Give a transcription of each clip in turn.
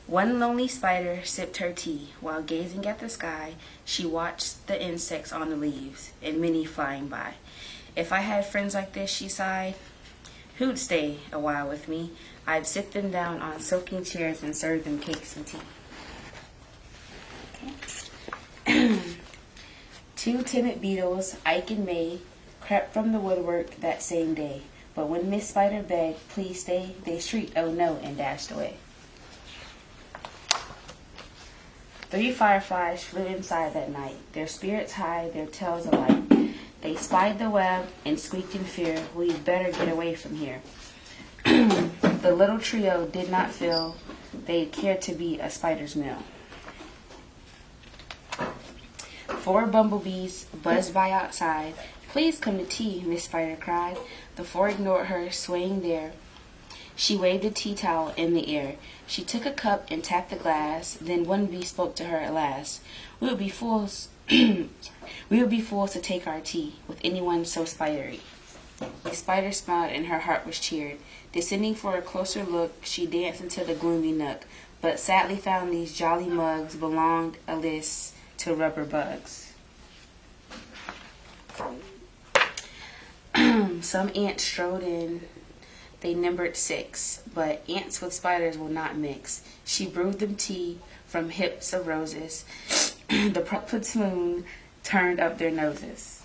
One lonely spider sipped her tea. While gazing at the sky, she watched the insects on the leaves, and many flying by. If I had friends like this, she sighed, who'd stay a while with me? I'd sit them down on soaking chairs and serve them cakes and tea. Okay. Two timid beetles, Ike and May, crept from the woodwork that same day. But when Miss Spider begged, please stay, they shrieked, oh no, and dashed away. Three fireflies flew inside that night, their spirits high, their tails alight. They spied the web and squeaked in fear, we'd better get away from here. The little trio did not feel they'd care to be a spider's meal. Four bumblebees buzzed by outside. Please come to tea, Miss Spider cried. The four ignored her, swaying there. She waved a tea towel in the air. She took a cup and tapped the glass. Then one bee spoke to her at last. We would be fools to take our tea with anyone so spidery. The spider smiled and her heart was cheered. Descending for a closer look, she danced into the gloomy nook, but sadly found these jolly mugs belonged, alas, to rubber bugs. Some ants strode in. They numbered 6, but ants with spiders will not mix. She brewed them tea from hips of roses. The purple moon turned up their noses.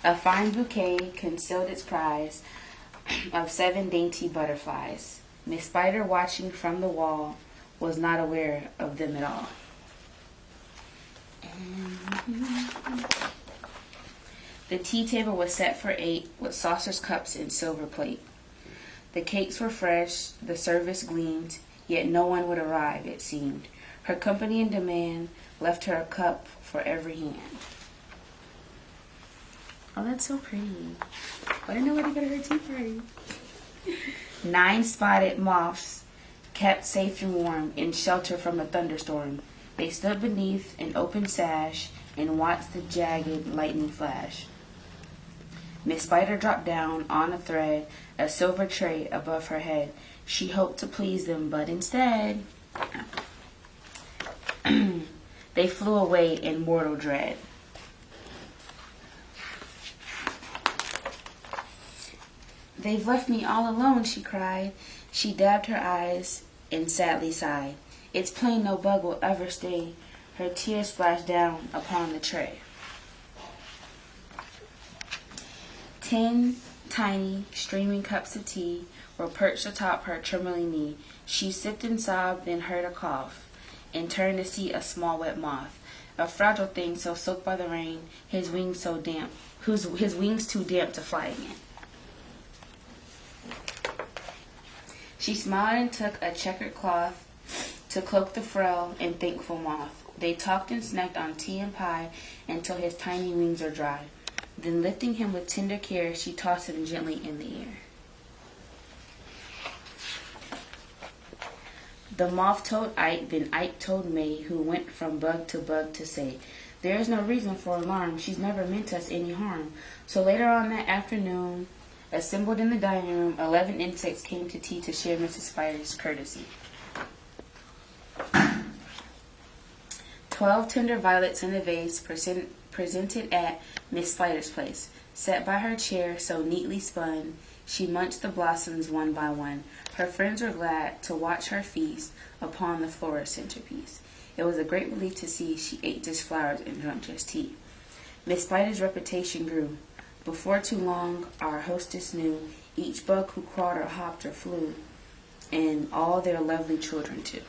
A fine bouquet concealed its prize of 7 dainty butterflies. Miss Spider, watching from the wall, was not aware of them at all. The tea table was set for 8 with saucers, cups, and silver plate. The cakes were fresh, the service gleamed, yet no one would arrive, it seemed. Her company in demand left her a cup for every hand. Oh, that's so pretty. I didn't know where to go to her tea party. 9 spotted moths kept safe and warm in shelter from a thunderstorm. They stood beneath an open sash and watched the jagged lightning flash. Miss Spider dropped down on a thread, a silver tray above her head. She hoped to please them, but instead they flew away in mortal dread. They've left me all alone, she cried. She dabbed her eyes and sadly sighed. It's plain no bug will ever stay. Her tears splashed down upon the tray. 10 tiny, streaming cups of tea were perched atop her trembling knee. She sipped and sobbed, then heard a cough, and turned to see a small wet moth, a fragile thing so soaked by the rain, his wings so damp, his wings too damp to fly again. She smiled and took a checkered cloth to cloak the frail and thankful moth. They talked and snacked on tea and pie until his tiny wings were dry. Then lifting him with tender care, she tossed him gently in the air. The moth told Ike, then Ike told May, who went from bug to say, there is no reason for alarm. She's never meant us any harm. So later on that afternoon, assembled in the dining room, 11 insects came to tea to share Mrs. Spider's courtesy. 12 tender violets in a vase presented at Miss Spider's place. Set by her chair, so neatly spun, she munched the blossoms one by one. Her friends were glad to watch her feast upon the florist's centerpiece. It was a great relief to see she ate just flowers and drank just tea. Miss Spider's reputation grew. Before too long, our hostess knew each bug who crawled or hopped or flew, and all their lovely children too.